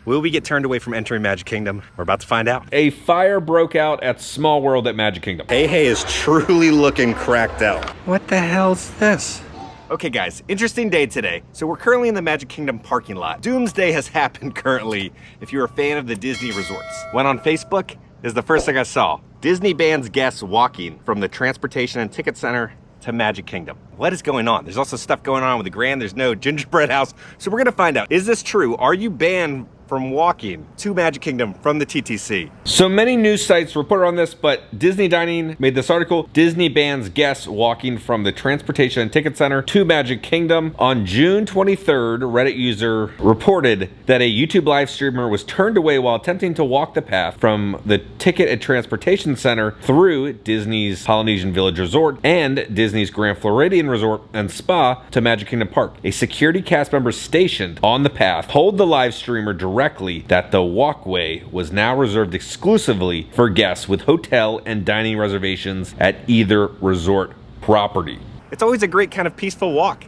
Will we get turned away from entering Magic Kingdom? We're about to find out. A fire broke out at Small World at Magic Kingdom. Hey is truly looking cracked out. What the hell's this? Okay guys, interesting day today. So we're currently in the Magic Kingdom parking lot. Doomsday has happened currently if you're a fan of the Disney resorts. Went on Facebook, this is the first thing I saw. Disney bans guests walking from the Transportation and Ticket Center to Magic Kingdom. What is going on? There's also stuff going on with the Grand. There's no gingerbread house. So we're gonna find out, is this true? Are you banned from walking to Magic Kingdom from the TTC? So many news sites reported on this, but Disney Dining made this article. Disney bans guests walking from the Transportation and Ticket Center to Magic Kingdom. On June 23rd, Reddit user reported that a YouTube live streamer was turned away while attempting to walk the path from the Ticket and Transportation Center through Disney's Polynesian Village Resort and Disney's Grand Floridan Resort and Spa to Magic Kingdom Park. A security cast member stationed on the path told the live streamer directly that the walkway was now reserved exclusively for guests with hotel and dining reservations at either resort property. It's always a great kind of peaceful walk.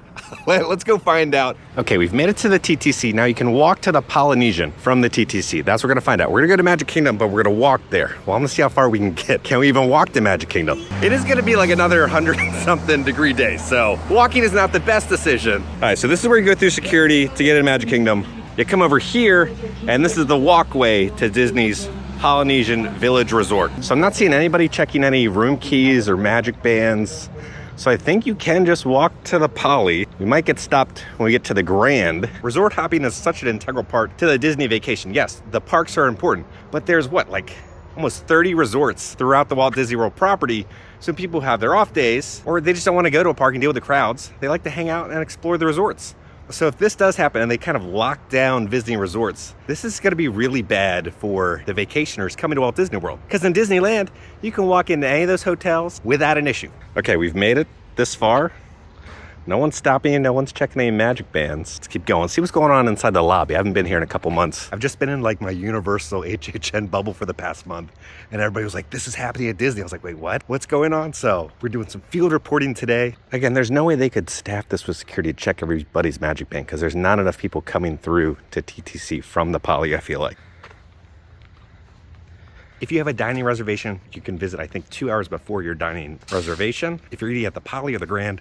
Let's go find out. Okay, we've made it to the TTC. Now you can walk to the Polynesian from the TTC. That's what we're gonna find out. We're gonna go to Magic Kingdom, but we're gonna walk there. Well, I'm gonna see how far we can get. Can we even walk to Magic Kingdom? It is gonna be like another 100-something degree day, so walking is not the best decision. All right, so this is where you go through security to get into Magic Kingdom. You come over here, and this is the walkway to Disney's Polynesian Village Resort. So I'm not seeing anybody checking any room keys or magic bands. So I think you can just walk to the Poly. We might get stopped when we get to the Grand. Resort hopping is such an integral part to the Disney vacation. Yes, the parks are important, but there's what, like almost 30 resorts throughout the Walt Disney World property. So people have their off days, or they just don't want to go to a park and deal with the crowds. They like to hang out and explore the resorts. So if this does happen and they kind of lock down visiting resorts, this is gonna be really bad for the vacationers coming to Walt Disney World. Because in Disneyland, you can walk into any of those hotels without an issue. Okay, we've made it this far. No one's stopping, no one's checking any magic bands. Let's keep going, see what's going on inside the lobby. I haven't been here in a couple months. I've just been in like my Universal HHN bubble for the past month. And everybody was like, this is happening at Disney. I was like, wait, what? What's going on? So we're doing some field reporting today. Again, there's no way they could staff this with security to check everybody's magic band because there's not enough people coming through to TTC from the Poly, I feel like. If you have a dining reservation, you can visit, I think, 2 hours before your dining reservation. If you're eating at the Poly or the Grand,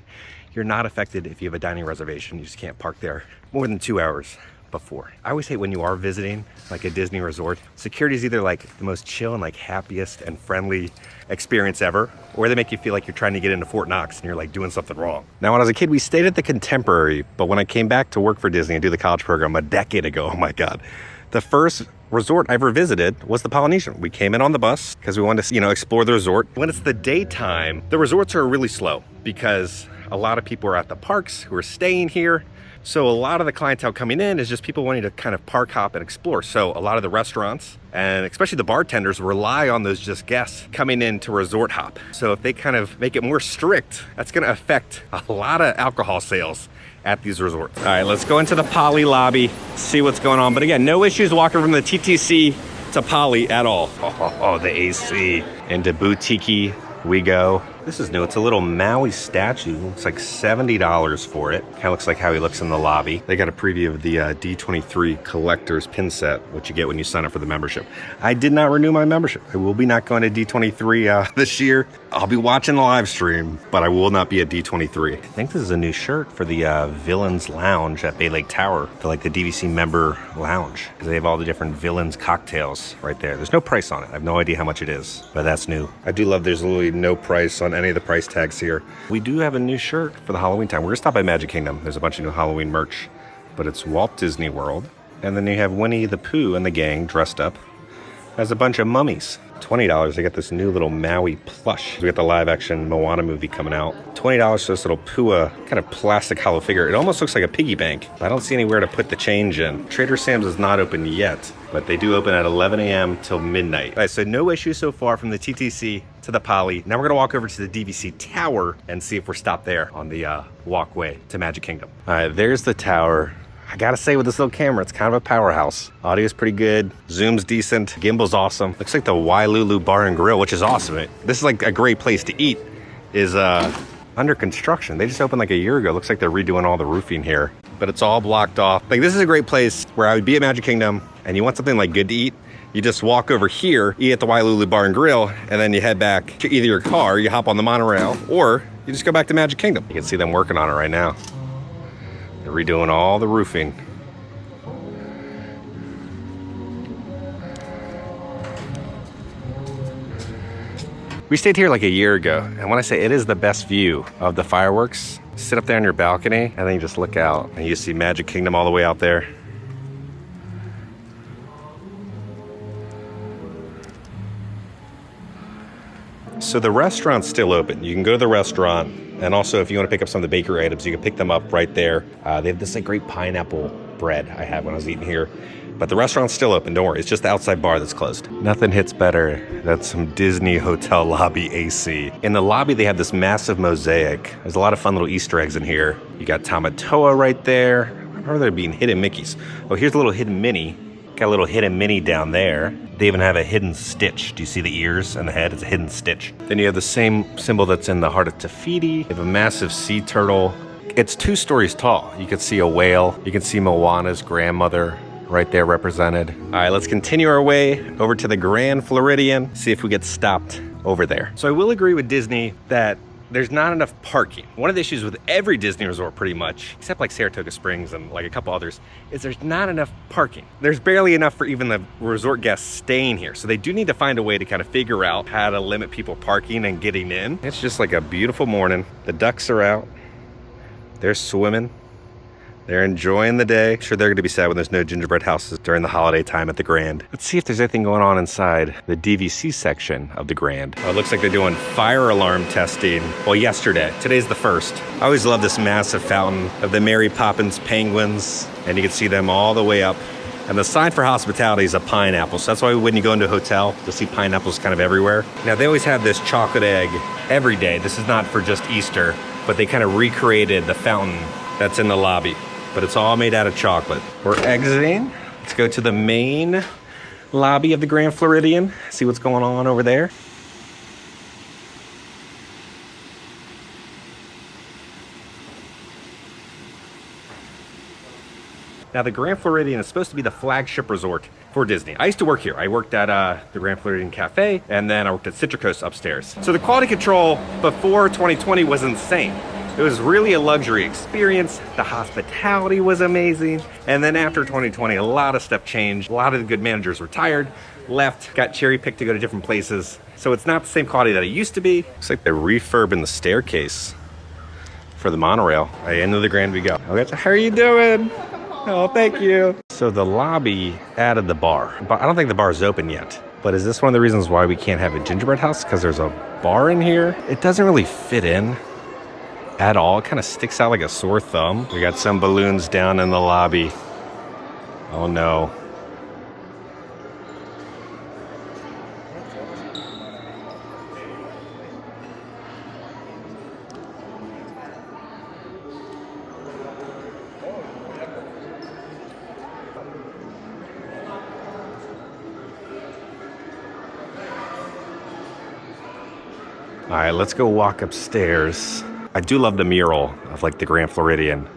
you're not affected if you have a dining reservation. You just can't park there more than 2 hours before. I always hate when you are visiting like a Disney resort. Security is either like the most chill and like happiest and friendly experience ever, or they make you feel like you're trying to get into Fort Knox and you're like doing something wrong. Now, when I was a kid, we stayed at the Contemporary, but when I came back to work for Disney and do the college program a decade ago, oh my God, the first resort I ever visited was the Polynesian. We came in on the bus because we wanted to, explore the resort. When it's the daytime, the resorts are really slow because a lot of people are at the parks who are staying here. So a lot of the clientele coming in is just people wanting to kind of park hop and explore. So a lot of the restaurants and especially the bartenders rely on those just guests coming in to resort hop. So if they kind of make it more strict, that's gonna affect a lot of alcohol sales at these resorts. All right, let's go into the Poly lobby, see what's going on. But again, no issues walking from the TTC to Poly at all. Oh, the AC. Into Boutique we go. This is new. It's a little Maui statue. It's like $70 for it. Kind of looks like how he looks in the lobby. They got a preview of the D23 collector's pin set, which you get when you sign up for the membership. I did not renew my membership. I will be not going to D23 this year. I'll be watching the live stream, but I will not be at D23. I think this is a new shirt for the Villains Lounge at Bay Lake Tower, for like the DVC member lounge, because they have all the different Villains cocktails right there. There's no price on it. I have no idea how much it is, but that's new. I do love there's literally no price on any of the price tags here. We do have a new shirt for the Halloween time. We're gonna stop by Magic Kingdom. There's a bunch of new Halloween merch, but it's Walt Disney World. And then you have Winnie the Pooh and the gang dressed up as a bunch of mummies. $20, they got this new little Maui plush. We got the live action Moana movie coming out. $20 for this little Pua kind of plastic hollow figure. It almost looks like a piggy bank. I don't see anywhere to put the change in. Trader Sam's is not open yet, but they do open at 11 a.m. till midnight. All right, so no issues so far from the TTC to the Poly. Now we're gonna walk over to the DVC Tower and see if we're stopped there on the walkway to Magic Kingdom. All right, there's the tower. I gotta say, with this little camera, it's kind of a powerhouse. Audio's pretty good, zoom's decent, gimbal's awesome. Looks like the Wailulu Bar and Grill, which is awesome. This is like a great place to eat, is under construction. They just opened like a year ago. Looks like they're redoing all the roofing here. but it's all blocked off. Like, this is a great place where I would be at Magic Kingdom and you want something like good to eat. You just walk over here, eat at the Wailulu Bar and Grill, and then you head back to either your car, you hop on the monorail, or you just go back to Magic Kingdom. You can see them working on it right now. They're redoing all the roofing. We stayed here like a year ago, and when I say it is the best view of the fireworks, sit up there on your balcony, and then you just look out, and you see Magic Kingdom all the way out there. So the restaurant's still open. You can go to the restaurant, and also if you want to pick up some of the bakery items, you can pick them up right there. They have this like great pineapple bread I had when I was eating here. But the restaurant's still open, don't worry. It's just the outside bar that's closed. Nothing hits better than some Disney hotel lobby AC. In the lobby, they have this massive mosaic. There's a lot of fun little Easter eggs in here. You got Tamatoa right there. I remember there being hidden Mickeys. Oh, here's a little hidden Minnie. Got a little hidden Minnie down there. They even have a hidden Stitch. Do you see the ears and the head? It's a hidden Stitch. Then you have the same symbol that's in the heart of Tahiti. You have a massive sea turtle. It's 2 stories tall. You can see a whale. You can see Moana's grandmother right there represented. All right, let's continue our way over to the Grand Floridian, see if we get stopped over there. So I will agree with Disney that there's not enough parking. One of the issues with every Disney resort pretty much, except like Saratoga Springs and like a couple others, is there's not enough parking. There's barely enough for even the resort guests staying here. So they do need to find a way to kind of figure out how to limit people parking and getting in. It's just like a beautiful morning. The ducks are out. They're swimming. They're enjoying the day. I'm sure they're gonna be sad when there's no gingerbread houses during the holiday time at the Grand. Let's see if there's anything going on inside the DVC section of the Grand. Oh, it looks like they're doing fire alarm testing. Well, yesterday. Today's the 1st. I always love this massive fountain of the Mary Poppins penguins, and you can see them all the way up. And the sign for hospitality is a pineapple. So that's why when you go into a hotel, you'll see pineapples kind of everywhere. Now, they always have this chocolate egg every day. This is not for just Easter, but they kind of recreated the fountain that's in the lobby. But it's all made out of chocolate. We're exiting. Let's go to the main lobby of the Grand Floridian, see what's going on over there. Now, the Grand Floridian is supposed to be the flagship resort for Disney. I used to work here. I worked at the Grand Floridian Cafe, and then I worked at Citricos upstairs. So the quality control before 2020 was insane. It was really a luxury experience. The hospitality was amazing. And then after 2020, a lot of stuff changed. A lot of the good managers retired, left, got cherry-picked to go to different places. So it's not the same quality that it used to be. Looks like they're refurbing the staircase for the monorail. Right, into the Grand we go. Okay, how are you doing? Oh, thank you. So the lobby added the bar. But I don't think the bar is open yet. But is this one of the reasons why we can't have a gingerbread house? Because there's a bar in here? It doesn't really fit in at all. It kind of sticks out like a sore thumb. We got some balloons down in the lobby. Oh no. All right, let's go walk upstairs. I do love the mural of like the Grand Floridian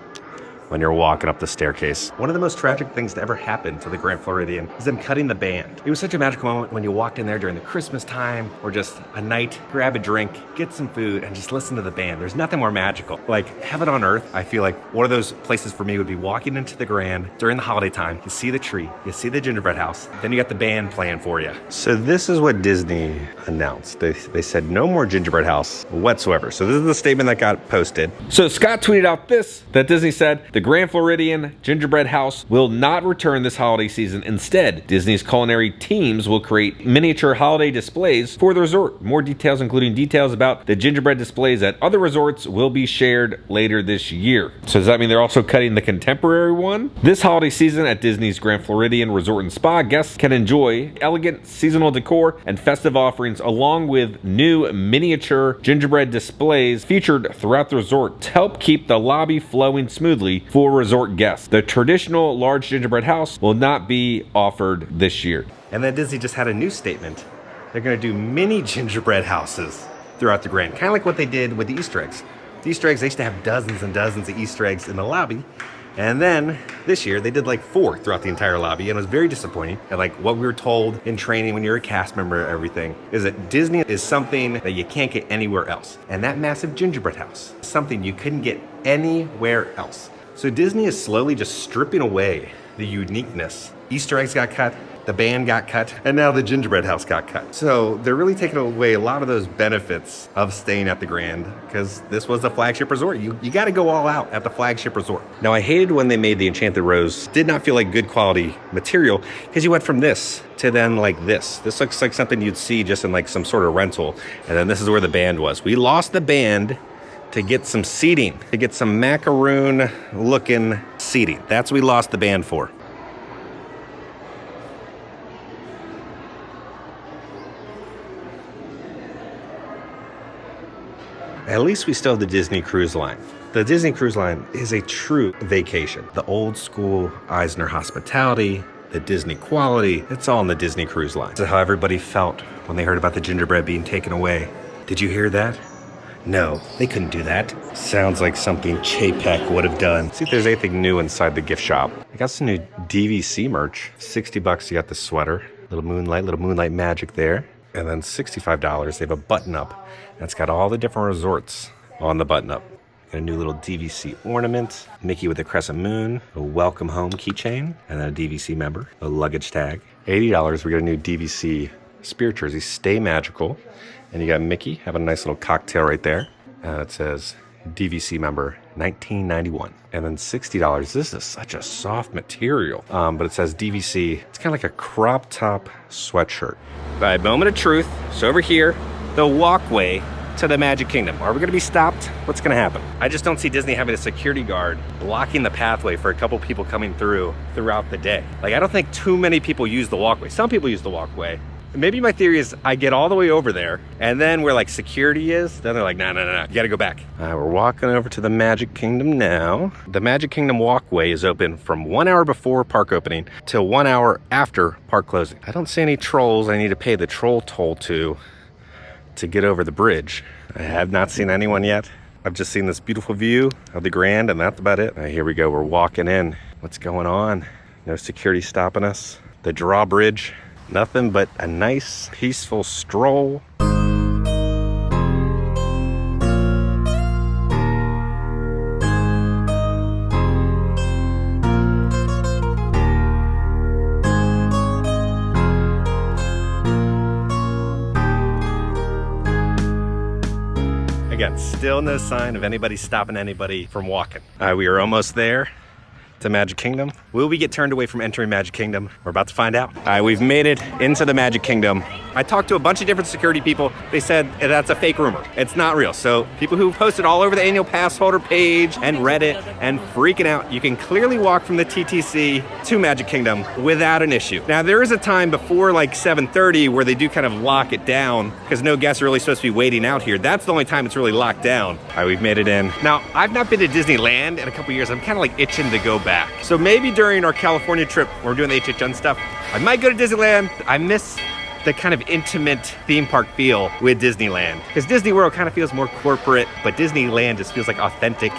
when you're walking up the staircase. One of the most tragic things to ever happen to the Grand Floridian is them cutting the band. It was such a magical moment when you walked in there during the Christmas time or just a night, grab a drink, get some food, and just listen to the band. There's nothing more magical. Like heaven on earth, I feel like one of those places for me would be walking into the Grand during the holiday time. You see the tree, you see the gingerbread house, then you got the band playing for you. So this is what Disney announced. They said no more gingerbread house whatsoever. So this is the statement that got posted. So Scott tweeted out that Disney said, the Grand Floridian Gingerbread House will not return this holiday season. Instead, Disney's culinary teams will create miniature holiday displays for the resort. More details, including details about the gingerbread displays at other resorts, will be shared later this year. So does that mean they're also cutting the contemporary one? This holiday season at Disney's Grand Floridian Resort and Spa, guests can enjoy elegant seasonal decor and festive offerings along with new miniature gingerbread displays featured throughout the resort to help keep the lobby flowing smoothly for resort guests. The traditional large gingerbread house will not be offered this year. And then Disney just had a new statement. They're gonna do mini gingerbread houses throughout the Grand, kind of like what they did with the Easter eggs. The Easter eggs, they used to have dozens and dozens of Easter eggs in the lobby. And then this year they did like 4 throughout the entire lobby, and it was very disappointing. And like what we were told in training when you're a cast member, everything is that Disney is something that you can't get anywhere else. And that massive gingerbread house is something you couldn't get anywhere else. So Disney is slowly just stripping away the uniqueness. Easter eggs got cut, the band got cut, and now the gingerbread house got cut. So they're really taking away a lot of those benefits of staying at the Grand, because this was the flagship resort. You got to go all out at the flagship resort. Now I hated when they made the Enchanted Rose. Did not feel like good quality material, because you went from this to then like this. This looks like something you'd see just in like some sort of rental. And then this is where the band was. We lost the band to get some seating, to get some macaroon looking seating. That's what we lost the band for. At least we still have the Disney Cruise Line. The Disney Cruise Line is a true vacation. The old school Eisner hospitality, the Disney quality, it's all in the Disney Cruise Line. This is how everybody felt when they heard about the gingerbread being taken away. Did you hear that? No, they couldn't do that. Sounds like something Chapek would have done. See if there's anything new inside the gift shop. I got some new DVC merch. $60, you got the sweater. Little moonlight magic there. And then $65, they have a button up. That's got all the different resorts on the button up. Got a new little DVC ornament, Mickey with a crescent moon, a welcome home keychain, and then a DVC member, a luggage tag. $80, we got a new DVC spirit jersey, Stay Magical. And you got Mickey having a nice little cocktail right there. And it says DVC member 1991. And then $60, this is such a soft material. But it says DVC, it's kind of like a crop top sweatshirt. All right, moment of truth. So over here, the walkway to the Magic Kingdom. Are we gonna be stopped? What's gonna happen? I just don't see Disney having a security guard blocking the pathway for a couple people coming throughout the day. Like, I don't think too many people use the walkway. Some people use the walkway. Maybe my theory is I get all the way over there, and then where like security is, then they're like, no, you gotta go back. We're walking over to the Magic Kingdom now. The Magic Kingdom walkway is open from 1 hour before park opening till 1 hour after park closing. I don't see any trolls I need to pay the troll toll to get over the bridge. I have not seen anyone yet. I've just seen this beautiful view of the Grand, and that's about it. Here we go, we're walking in. What's going on? No security stopping us. The drawbridge. Nothing but a nice, peaceful stroll. Again, still no sign of anybody stopping anybody from walking. We are almost there to Magic Kingdom. Will we get turned away from entering Magic Kingdom? We're about to find out. We've made it into the Magic Kingdom. I talked to a bunch of different security people. They said that's a fake rumor. It's not real. So people who posted all over the annual pass holder page and Reddit and freaking out, you can clearly walk from the TTC to Magic Kingdom without an issue. Now there is a time before like 7:30 where they do kind of lock it down because no guests are really supposed to be waiting out here. That's the only time it's really locked down. All right, we've made it in. Now I've not been to Disneyland in a couple years. I'm kind of like itching to go back. So maybe during our California trip, when we're doing the HHN stuff, I might go to Disneyland. I miss the kind of intimate theme park feel with Disneyland. Because Disney World kind of feels more corporate, but Disneyland just feels like authentic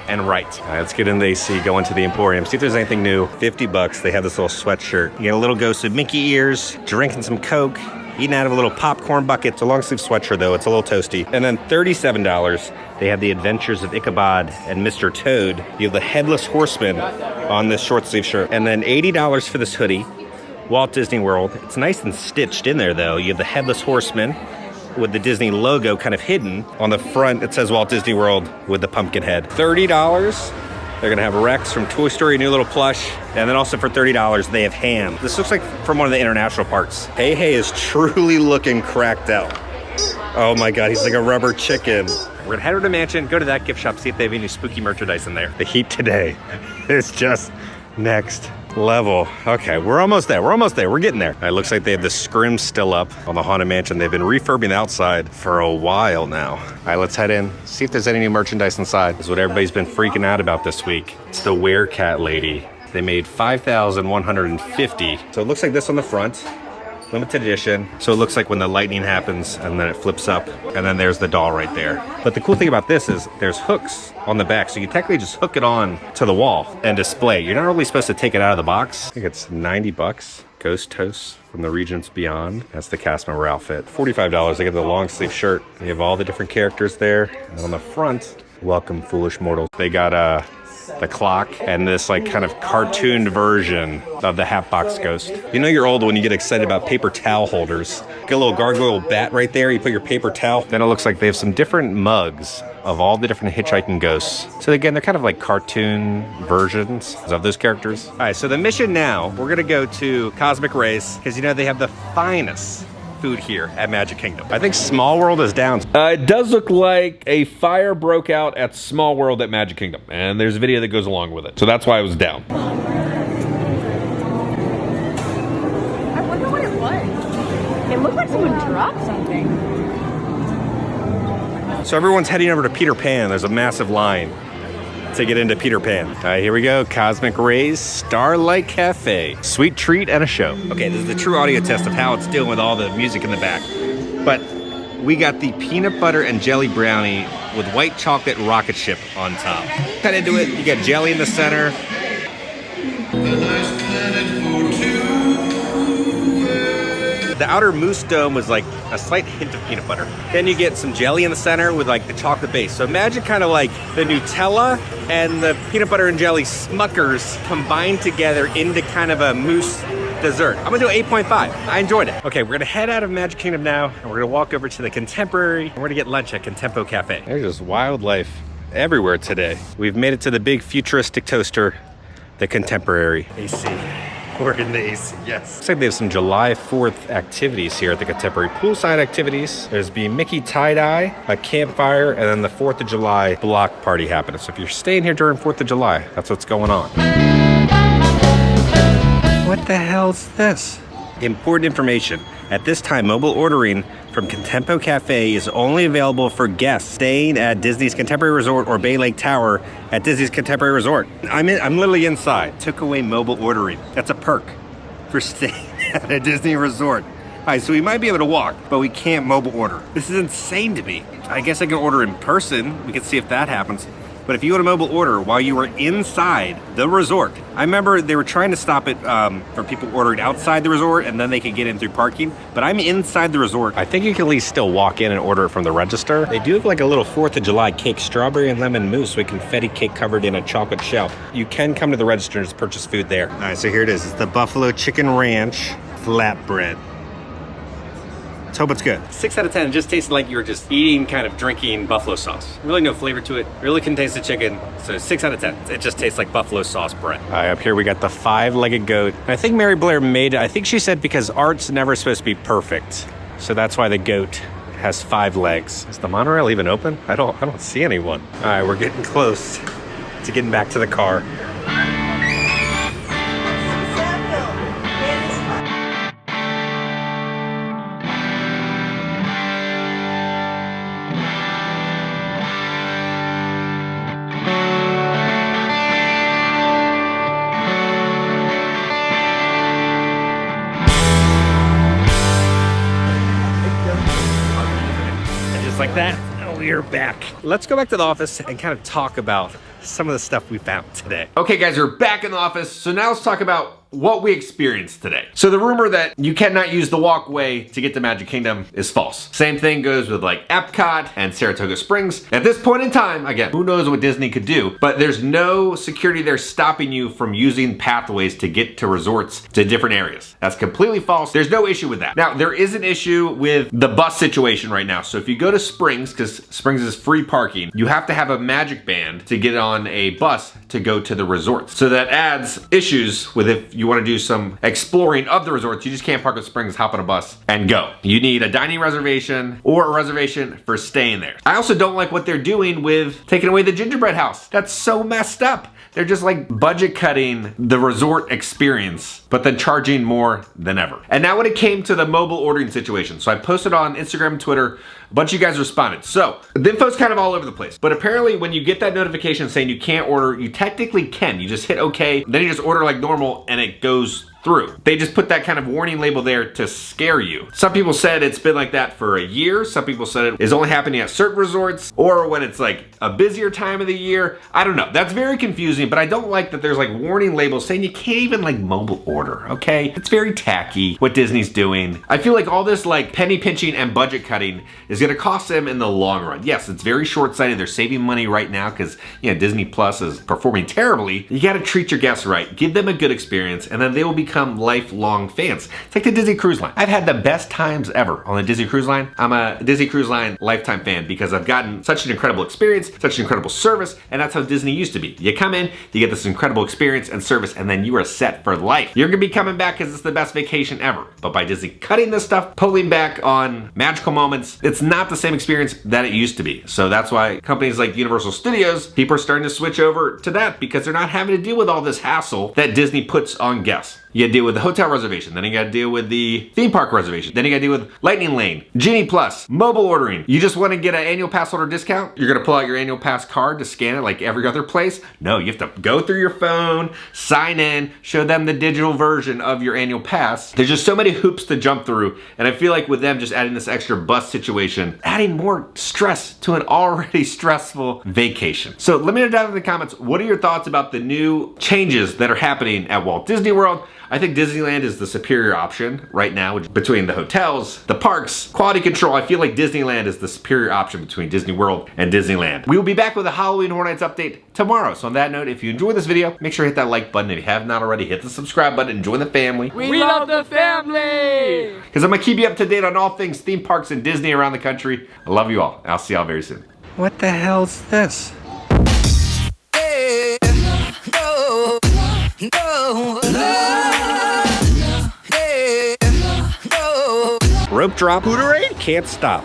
and right. All right, let's get in the AC, go into the Emporium, see if there's anything new. $50, they have this little sweatshirt. You get a little ghost of Mickey ears, drinking some Coke, eating out of a little popcorn bucket. It's a long sleeve sweatshirt though, it's a little toasty. And then $37, they have the Adventures of Ichabod and Mr. Toad. You have the Headless Horseman on this short sleeve shirt. And then $80 for this hoodie, Walt Disney World. It's nice and stitched in there though. You have the Headless Horseman with the Disney logo kind of hidden. On the front, it says Walt Disney World with the pumpkin head. $30. They're gonna have Rex from Toy Story, a new little plush. And then also for $30, they have ham. This looks like from one of the international parks. Hey is truly looking cracked out. Oh my God, he's like a rubber chicken. We're gonna head over to Mansion, go to that gift shop, see if they have any spooky merchandise in there. The heat today is just next level. Okay, we're almost there, we're getting there. It looks like they have the scrim still up on the Haunted Mansion. They've been refurbing the outside for a while now. All right, let's head in, see if there's any new merchandise inside. This is what everybody's been freaking out about this week. It's the Werecat lady. They made 5,150. So it looks like this on the front. limited edition. So it looks like when the lightning happens and then it flips up and then there's the doll right there. But the cool thing about this is there's hooks on the back. So you technically just hook it on to the wall and display. You're not really supposed to take it out of the box. I think it's 90 bucks. Ghost Toast from the Regions Beyond. That's the cast member outfit. $45. They get the long sleeve shirt. They have all the different characters there. And on the front, welcome foolish mortals. They got the clock and this like kind of cartooned version of the Hatbox Ghost. You know you're old when you get excited about paper towel holders. Get a little gargoyle bat right there. You put your paper towel. Then it looks like they have some different mugs of all the different hitchhiking ghosts. So again, they're kind of like cartoon versions of those characters. All right, so the mission now, we're gonna go to Cosmic Rays because you know they have the finest food here at Magic Kingdom. I think Small World is down. It does look like a fire broke out at Small World at Magic Kingdom, and there's a video that goes along with it. So that's why it was down. I wonder what it was. It looked like someone dropped something. So everyone's heading over to Peter Pan. There's a massive line to get into Peter Pan. All right, here we go. Cosmic Rays, Starlight Cafe. Sweet treat and a show. Okay, this is the true audio test of how it's doing with all the music in the back. But we got the peanut butter and jelly brownie with white chocolate rocket ship on top. Cut into it, you get jelly in the center. The outer mousse dome was like a slight hint of peanut butter. Then you get some jelly in the center with like the chocolate base. So imagine kind of like the Nutella and the peanut butter and jelly Smuckers combined together into kind of a mousse dessert. I'm gonna do 8.5. I enjoyed it. Okay, we're gonna head out of Magic Kingdom now and we're gonna walk over to the Contemporary and we're gonna get lunch at Contempo Cafe. There's just wildlife everywhere today. We've made it to the big futuristic toaster, the Contemporary. AC. We're in the AC, yes. Looks like they have some July 4th activities here at the Contemporary. Poolside activities. There's the Mickey tie-dye, a campfire, and then the 4th of July block party happening. So if you're staying here during 4th of July, that's what's going on. What the hell's this? Important information. At this time, mobile ordering from Contempo Cafe is only available for guests staying at Disney's Contemporary Resort or Bay Lake Tower at Disney's Contemporary Resort. I'm literally inside. Took away mobile ordering. That's a perk for staying at a Disney resort. All right, so we might be able to walk, but we can't mobile order. This is insane to me. I guess I can order in person. We can see if that happens. But if you want to mobile order while you were inside the resort, I remember they were trying to stop it for people ordering outside the resort and then they could get in through parking. But I'm inside the resort. I think you can at least still walk in and order it from the register. They do have like a little 4th of July cake, strawberry and lemon mousse with confetti cake covered in a chocolate shell. You can come to the register and just purchase food there. All right, so here it is. It's the Buffalo Chicken Ranch flatbread. Let's hope it's good. 6 out of 10. It just tasted like you were just eating, kind of drinking buffalo sauce. Really no flavor to it. Really couldn't taste the chicken. So 6 out of 10. It just tastes like buffalo sauce bread. All right, up here we got the 5-legged goat. And I think Mary Blair made it. I think she said because art's never supposed to be perfect. So that's why the goat has 5 legs. Is the monorail even open? I don't see anyone. All right, we're getting close to getting back to the car. Like that, we are back. Let's go back to the office and kind of talk about some of the stuff we found today. Okay guys, we're back in the office. So now let's talk about what we experienced today. So the rumor that you cannot use the walkway to get to Magic Kingdom is false. Same thing goes with like Epcot and Saratoga Springs. At this point in time, again, who knows what Disney could do, but there's no security there stopping you from using pathways to get to resorts to different areas. That's completely false. There's no issue with that. Now, there is an issue with the bus situation right now. So if you go to Springs, because Springs is free parking, you have to have a Magic Band to get on a bus to go to the resorts. So that adds issues with if you want to do some exploring of the resorts. You just can't park at Springs, hop on a bus, and go. You need a dining reservation or a reservation for staying there. I also don't like what they're doing with taking away the gingerbread house. That's so messed up. They're just like budget cutting the resort experience but then charging more than ever. And now when it came to the mobile ordering situation, so I posted on Instagram and Twitter, a bunch of you guys responded. So the info's kind of all over the place, but apparently when you get that notification saying you can't order, you technically can. You just hit okay, then you just order like normal and it goes through. They just put that kind of warning label there to scare you. Some people said it's been like that for a year. Some people said it is only happening at certain resorts or when it's like a busier time of the year. I don't know. That's very confusing, but I don't like that there's like warning labels saying you can't even like mobile order, okay? It's very tacky what Disney's doing. I feel like all this like penny pinching and budget cutting is gonna cost them in the long run. Yes, it's very short-sighted. They're saving money right now because, you know, Disney Plus is performing terribly. You gotta treat your guests right. Give them a good experience and then they will become lifelong fans. It's like the Disney Cruise Line. I've had the best times ever on the Disney Cruise Line. I'm a Disney Cruise Line lifetime fan because I've gotten such an incredible experience, such an incredible service, and that's how Disney used to be. You come in, you get this incredible experience and service, and then you are set for life. You're gonna be coming back because it's the best vacation ever. But by Disney cutting this stuff, pulling back on magical moments, it's not the same experience that it used to be. So that's why companies like Universal Studios, people are starting to switch over to that because they're not having to deal with all this hassle that Disney puts on guests. You gotta deal with the hotel reservation, then you gotta deal with the theme park reservation, then you gotta deal with Lightning Lane, Genie Plus, mobile ordering. You just wanna get an annual pass holder discount? You're gonna pull out your annual pass card to scan it like every other place? No, you have to go through your phone, sign in, show them the digital version of your annual pass. There's just so many hoops to jump through, and I feel like with them just adding this extra bus situation, adding more stress to an already stressful vacation. So let me know down in the comments, what are your thoughts about the new changes that are happening at Walt Disney World? I think Disneyland is the superior option right now between the hotels, the parks, quality control. I feel like Disneyland is the superior option between Disney World and Disneyland. We will be back with a Halloween Horror Nights update tomorrow. So on that note, if you enjoyed this video, make sure to hit that like button. If you have not already, hit the subscribe button and join the family. We love the family! Because I'm gonna keep you up to date on all things theme parks and Disney around the country. I love you all. I'll see y'all very soon. What the hell's this? Rope drop, Hooterade, can't stop.